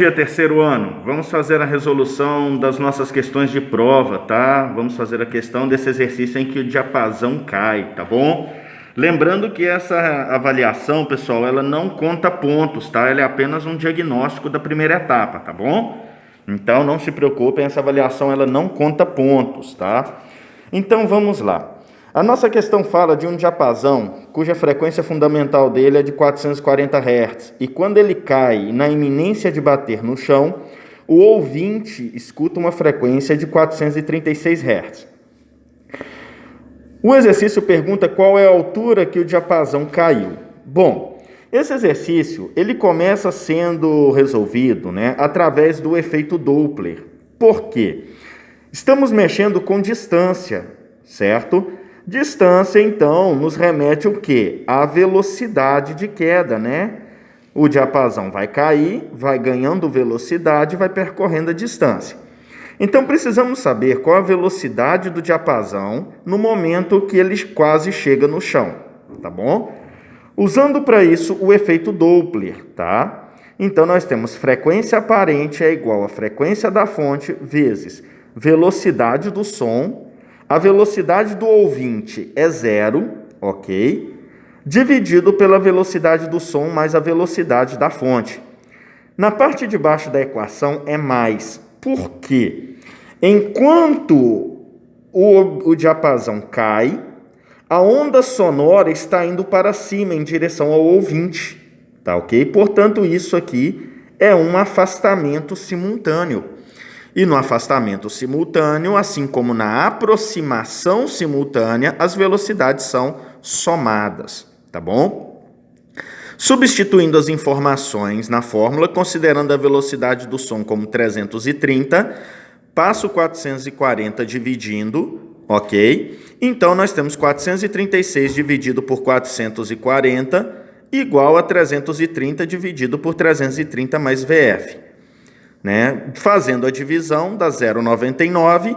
dia, terceiro ano. Vamos fazer a resolução das nossas questões de prova, tá? Vamos fazer a questão desse exercício em que o diapasão cai, tá bom? Lembrando que essa avaliação, pessoal, ela não conta pontos, tá? Ela é apenas um diagnóstico da primeira etapa, tá bom? Então, não se preocupem, essa avaliação ela não conta pontos, tá? Então, vamos lá. A nossa questão fala de um diapasão cuja frequência fundamental dele é de 440 Hz. E quando ele cai na iminência de bater no chão, o ouvinte escuta uma frequência de 436 Hz. O exercício pergunta qual é a altura que o diapasão caiu. Bom, esse exercício ele começa sendo resolvido, através do efeito Doppler. Por quê? Estamos mexendo com distância, certo? Distância, então, nos remete o quê? A velocidade de queda, O diapasão vai cair, vai ganhando velocidade, vai percorrendo a distância. Então, precisamos saber qual a velocidade do diapasão no momento que ele quase chega no chão, tá bom? Usando para isso o efeito Doppler, tá? Então, nós temos frequência aparente é igual a frequência da fonte vezes velocidade do som. A velocidade do ouvinte é 0, ok? Dividido pela velocidade do som mais a velocidade da fonte. Na parte de baixo da equação é mais. Por quê? Enquanto o diapasão cai, a onda sonora está indo para cima em direção ao ouvinte, tá ok? Portanto, isso aqui é um afastamento simultâneo. E no afastamento simultâneo, assim como na aproximação simultânea, as velocidades são somadas, tá bom? Substituindo as informações na fórmula, considerando a velocidade do som como 330, passo 440 dividindo, ok? Então, nós temos 436 dividido por 440 igual a 330 dividido por 330 mais VF. Fazendo a divisão dá 0,99,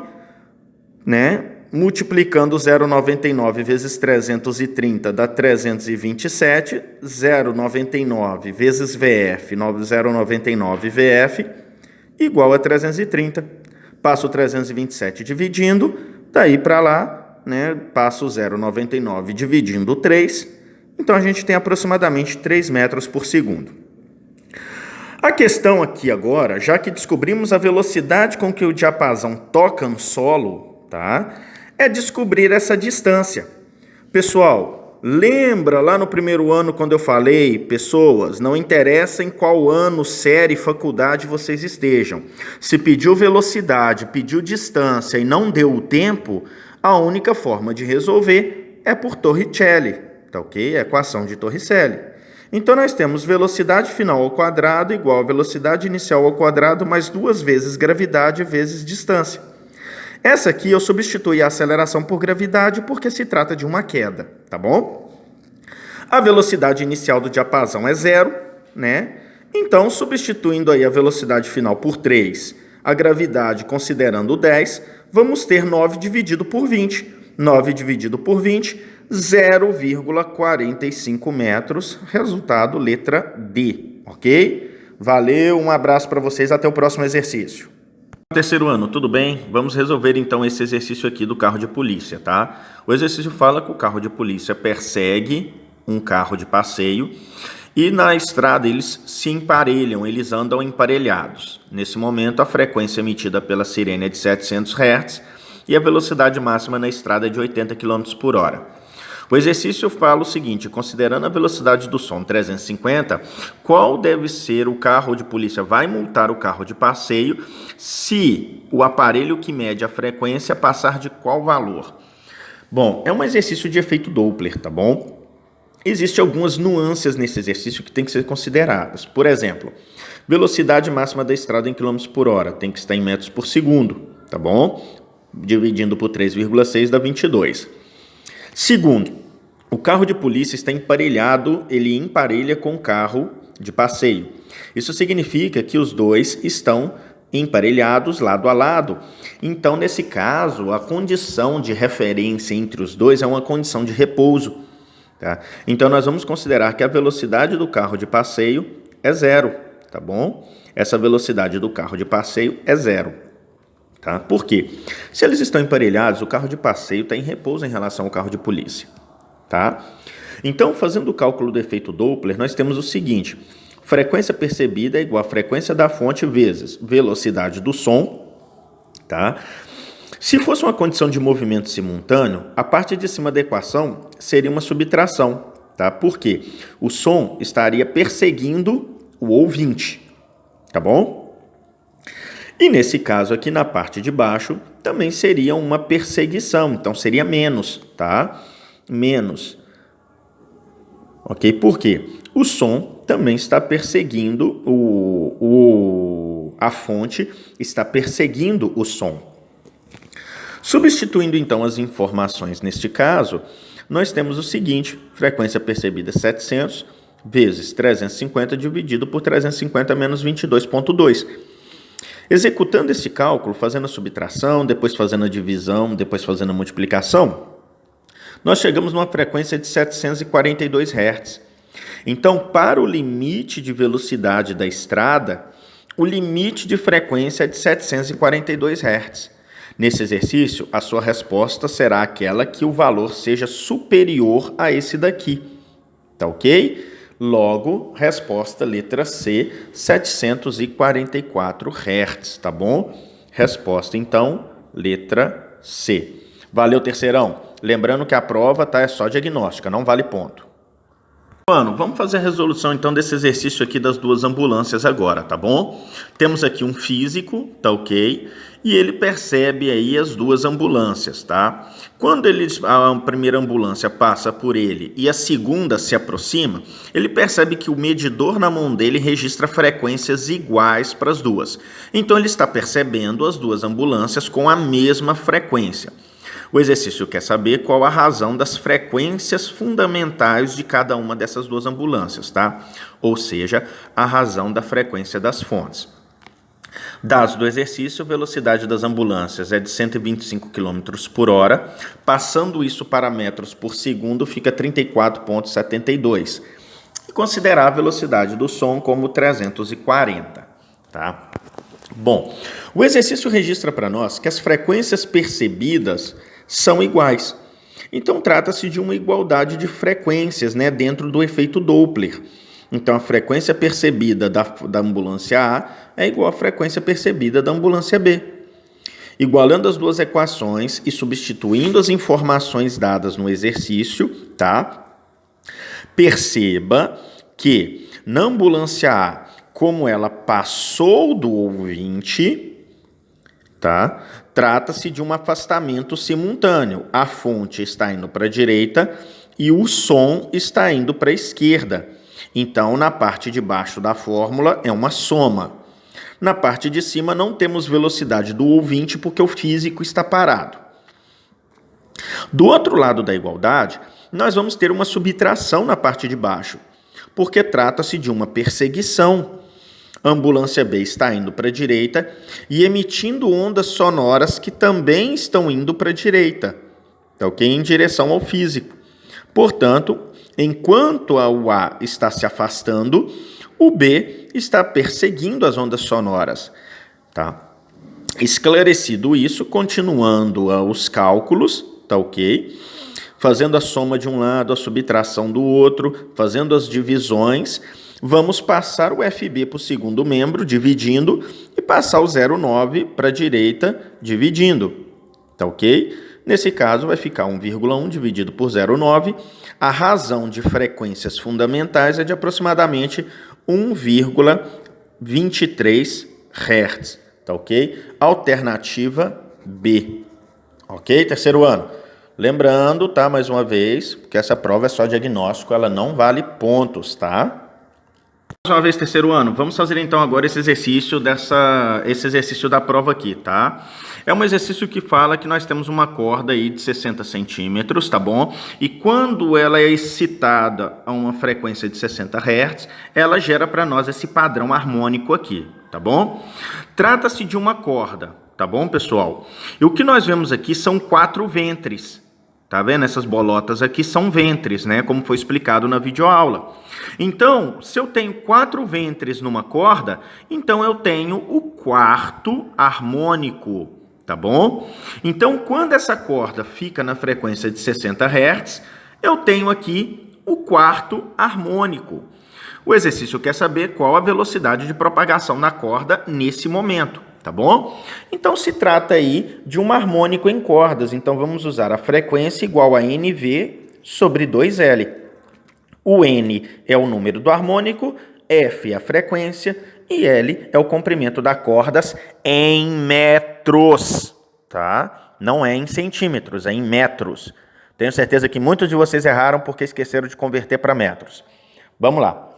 multiplicando 0,99 vezes 330 dá 327, 0,99 vezes VF, 0,99 VF, igual a 330. Passo 327 dividindo, daí para lá, passo 0,99 dividindo 3, então a gente tem aproximadamente 3 metros por segundo. A questão aqui agora, já que descobrimos a velocidade com que o diapasão toca no solo, tá? É descobrir essa distância. Pessoal, lembra lá no primeiro ano quando eu falei, pessoas, não interessa em qual ano, série, faculdade vocês estejam. Se pediu velocidade, pediu distância e não deu o tempo, a única forma de resolver é por Torricelli, tá ok? A equação de Torricelli. Então, nós temos velocidade final ao quadrado igual a velocidade inicial ao quadrado mais 2 vezes gravidade vezes distância. Essa aqui eu substituí a aceleração por gravidade porque se trata de uma queda, tá bom? A velocidade inicial do diapasão é 0, Então, substituindo aí a velocidade final por 3, a gravidade considerando 10, vamos ter 9 dividido por 20. 9 dividido por 20, 0,45 metros, resultado letra D, ok? Valeu, um abraço para vocês, até o próximo exercício. Terceiro ano, tudo bem? Vamos resolver então esse exercício aqui do carro de polícia, tá? O exercício fala que o carro de polícia persegue um carro de passeio e na estrada eles se emparelham, eles andam emparelhados. Nesse momento, a frequência emitida pela sirene é de 700 Hz, e a velocidade máxima na estrada é de 80 km por hora. O exercício fala o seguinte, considerando a velocidade do som 350, qual deve ser o carro de polícia? Vai multar o carro de passeio se o aparelho que mede a frequência passar de qual valor? Bom, é um exercício de efeito Doppler, tá bom? Existem algumas nuances nesse exercício que tem que ser consideradas. Por exemplo, velocidade máxima da estrada em km por hora tem que estar em metros por segundo, tá bom? Dividindo por 3,6 dá 22. Segundo, o carro de polícia está emparelhado, ele emparelha com o carro de passeio. Isso significa que os dois estão emparelhados lado a lado. Então, nesse caso, a condição de referência entre os dois é uma condição de repouso. Tá? Então, nós vamos considerar que a velocidade do carro de passeio é 0. tá bom? Essa velocidade do carro de passeio é 0. Tá? Por quê? Se eles estão emparelhados, o carro de passeio está em repouso em relação ao carro de polícia. Tá? Então, fazendo o cálculo do efeito Doppler, nós temos o seguinte: frequência percebida é igual a frequência da fonte vezes velocidade do som. Tá? Se fosse uma condição de movimento simultâneo, a parte de cima da equação seria uma subtração. Tá? Por quê? O som estaria perseguindo o ouvinte. Tá bom? E nesse caso aqui, na parte de baixo, também seria uma perseguição. Então, seria menos, tá? Menos. Ok? Por quê? O som também está perseguindo a fonte está perseguindo o som. Substituindo, então, as informações neste caso, nós temos o seguinte: frequência percebida 700 vezes 350 dividido por 350 menos 22,2. Executando esse cálculo, fazendo a subtração, depois fazendo a divisão, depois fazendo a multiplicação, nós chegamos numa frequência de 742 Hz. Então, para o limite de velocidade da estrada, o limite de frequência é de 742 Hz. Nesse exercício, a sua resposta será aquela que o valor seja superior a esse daqui. Tá ok? Logo, resposta letra C, 744 Hz, tá bom? Resposta, então, letra C. Valeu, terceirão. Lembrando que a prova é só diagnóstica, não vale ponto. Mano, vamos fazer a resolução, então, desse exercício aqui das duas ambulâncias agora, tá bom? Temos aqui um físico, tá ok? E ele percebe aí as duas ambulâncias, tá? Quando a primeira ambulância passa por ele e a segunda se aproxima, ele percebe que o medidor na mão dele registra frequências iguais para as duas. Então, ele está percebendo as duas ambulâncias com a mesma frequência. O exercício quer saber qual a razão das frequências fundamentais de cada uma dessas duas ambulâncias, tá? Ou seja, a razão da frequência das fontes. Dados do exercício, a velocidade das ambulâncias é de 125 km por hora. Passando isso para metros por segundo, fica 34,72. E considerar a velocidade do som como 340. Tá? Bom, o exercício registra para nós que as frequências percebidas são iguais. Então, trata-se de uma igualdade de frequências, né, dentro do efeito Doppler. Então, a frequência percebida da ambulância A é igual à frequência percebida da ambulância B. Igualando as duas equações e substituindo as informações dadas no exercício, tá? Perceba que na ambulância A, como ela passou do ouvinte, tá? Trata-se de um afastamento simultâneo. A fonte está indo para a direita e o som está indo para a esquerda. Então, na parte de baixo da fórmula é uma soma. Na parte de cima não temos velocidade do ouvinte porque o físico está parado. Do outro lado da igualdade, nós vamos ter uma subtração na parte de baixo, porque trata-se de uma perseguição. A ambulância B está indo para a direita e emitindo ondas sonoras que também estão indo para a direita, tá ok? Em direção ao físico. Portanto, enquanto o A está se afastando, o B está perseguindo as ondas sonoras. Tá? Esclarecido isso, continuando os cálculos, tá ok? Fazendo a soma de um lado, a subtração do outro, fazendo as divisões, vamos passar o FB para o segundo membro, dividindo, e passar o 0,9 para a direita, dividindo. Tá ok? Nesse caso, vai ficar 1,1 dividido por 0,9. A razão de frequências fundamentais é de aproximadamente 1,23 Hz. Tá ok? Alternativa B. Ok? Terceiro ano. Lembrando, tá? Mais uma vez, que essa prova é só diagnóstico, ela não vale pontos, tá? Mais uma vez, terceiro ano, vamos fazer então agora esse exercício da prova aqui, tá? É um exercício que fala que nós temos uma corda aí de 60 centímetros, tá bom? E quando ela é excitada a uma frequência de 60 Hz, ela gera para nós esse padrão harmônico aqui, tá bom? Trata-se de uma corda, tá bom, pessoal? E o que nós vemos aqui são 4 ventres, Tá vendo? Essas bolotas aqui são ventres, né? Como foi explicado na videoaula. Então, se eu tenho 4 ventres numa corda, então eu tenho o quarto harmônico, tá bom? Então, quando essa corda fica na frequência de 60 Hz, eu tenho aqui o quarto harmônico. O exercício quer saber qual a velocidade de propagação na corda nesse momento. Tá bom? Então, se trata aí de um harmônico em cordas. Então, vamos usar a frequência igual a NV sobre 2L. O N é o número do harmônico, F é a frequência e L é o comprimento das cordas em metros, tá? Não é em centímetros, é em metros. Tenho certeza que muitos de vocês erraram porque esqueceram de converter para metros. Vamos lá.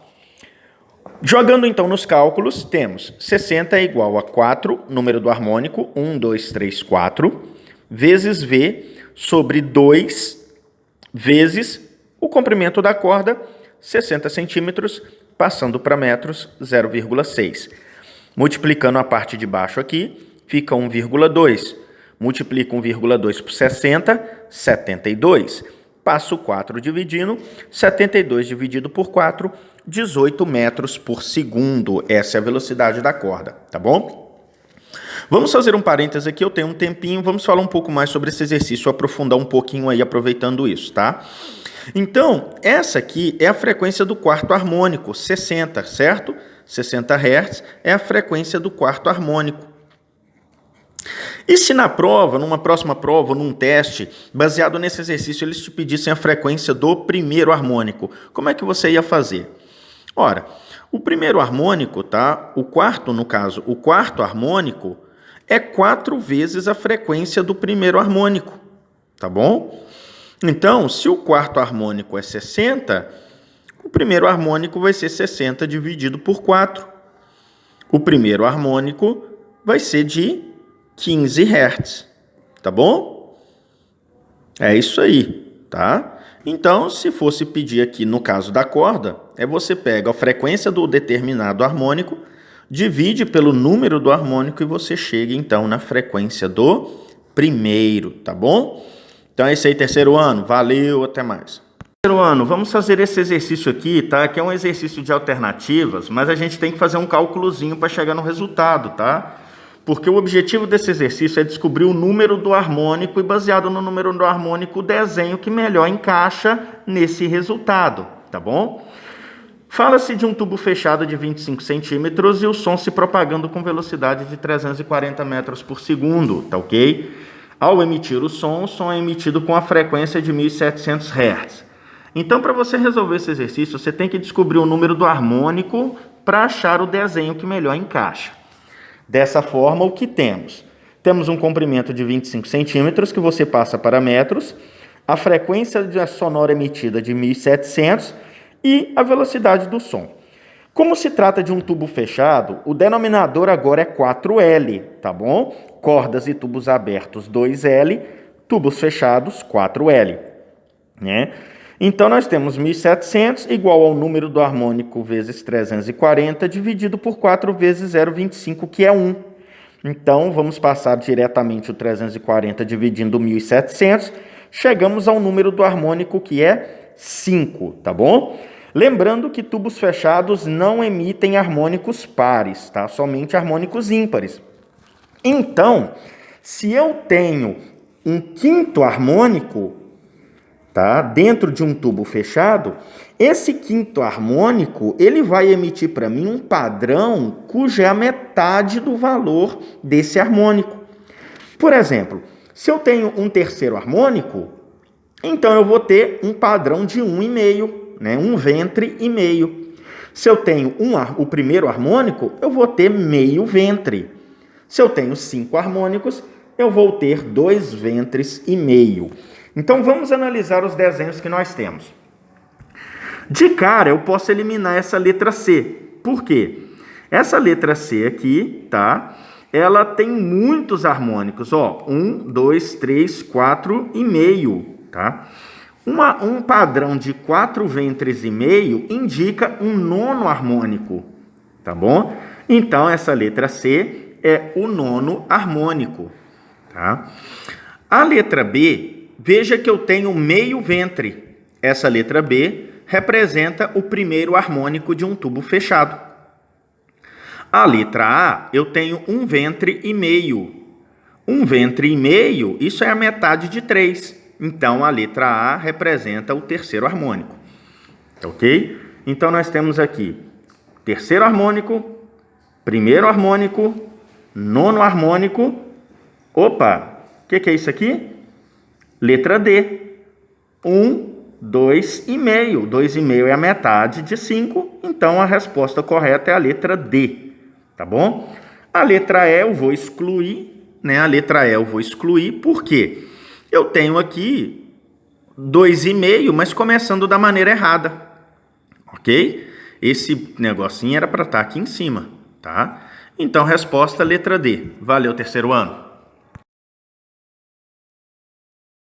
Jogando então nos cálculos, temos 60 é igual a 4, número do harmônico, 1, 2, 3, 4, vezes V sobre 2, vezes o comprimento da corda, 60 centímetros, passando para metros, 0,6. Multiplicando a parte de baixo aqui, fica 1,2. Multiplica 1,2 por 60, 72. Passo 4 dividindo, 72 dividido por 4, 18 metros por segundo. Essa é a velocidade da corda, tá bom? Vamos fazer um parênteses aqui, eu tenho um tempinho, vamos falar um pouco mais sobre esse exercício, aprofundar um pouquinho aí aproveitando isso, tá? Então, essa aqui é a frequência do quarto harmônico, 60, certo? 60 Hz é a frequência do quarto harmônico. E se na prova, numa próxima prova, num teste, baseado nesse exercício, eles te pedissem a frequência do primeiro harmônico, como é que você ia fazer? Ora, o primeiro harmônico, tá? O quarto, no caso, o quarto harmônico é 4 vezes a frequência do primeiro harmônico, tá bom? Então, se o quarto harmônico é 60, o primeiro harmônico vai ser 60 dividido por 4. O primeiro harmônico vai ser de 15 Hz, tá bom? É isso aí, tá? Então, se fosse pedir aqui no caso da corda, você pega a frequência do determinado harmônico, divide pelo número do harmônico e você chega então na frequência do primeiro, tá bom? Então é isso aí, terceiro ano. Valeu, até mais. Terceiro ano, vamos fazer esse exercício aqui, tá? Que é um exercício de alternativas, mas a gente tem que fazer um cálculozinho para chegar no resultado, tá? Porque o objetivo desse exercício é descobrir o número do harmônico e, baseado no número do harmônico, o desenho que melhor encaixa nesse resultado, tá bom? Fala-se de um tubo fechado de 25 centímetros e o som se propagando com velocidade de 340 metros por segundo, tá ok? Ao emitir o som é emitido com a frequência de 1.700 Hz. Então, para você resolver esse exercício, você tem que descobrir o número do harmônico para achar o desenho que melhor encaixa. Dessa forma, o que temos? Temos um comprimento de 25 centímetros que você passa para metros, a frequência sonora emitida de 1.700 e a velocidade do som. Como se trata de um tubo fechado, o denominador agora é 4L, tá bom? Cordas e tubos abertos 2L, tubos fechados 4L, né? Então, nós temos 1.700 igual ao número do harmônico vezes 340 dividido por 4 vezes 0,25, que é 1. Então, vamos passar diretamente o 340 dividindo 1.700, chegamos ao número do harmônico, que é 5, tá bom? Lembrando que tubos fechados não emitem harmônicos pares, tá? Somente harmônicos ímpares. Então, se eu tenho um quinto harmônico, tá, dentro de um tubo fechado, esse quinto harmônico ele vai emitir para mim um padrão cuja é a metade do valor desse harmônico. Por exemplo, se eu tenho um terceiro harmônico, então eu vou ter um padrão de 1,5, né, um ventre e meio. Se eu tenho o primeiro harmônico, eu vou ter meio ventre. Se eu tenho 5 harmônicos, eu vou ter 2 ventres e meio. Então, vamos analisar os desenhos que nós temos. De cara, eu posso eliminar essa letra C. Por quê? Essa letra C aqui, tá? Ela tem muitos harmônicos. Ó, 1, 2, 3, 4 e meio, tá? Um padrão de 4 ventres e meio indica um nono harmônico, tá bom? Então, essa letra C é o nono harmônico, tá? A letra B veja que eu tenho meio ventre. Essa letra B representa o primeiro harmônico de um tubo fechado. A letra A, eu tenho um ventre e meio. Um ventre e meio, isso é a metade de 3. Então, a letra A representa o terceiro harmônico. Ok? Então, nós temos aqui terceiro harmônico, primeiro harmônico, nono harmônico. Opa, o que é isso aqui? Letra D. 1, 2,5. 2,5 é a metade de 5. Então, a resposta correta é a letra D. Tá bom? A letra E eu vou excluir, né? A letra E eu vou excluir, por quê? Eu tenho aqui 2,5, mas começando da maneira errada. Ok? Esse negocinho era para estar aqui em cima, tá? Então, resposta letra D. Valeu, terceiro ano.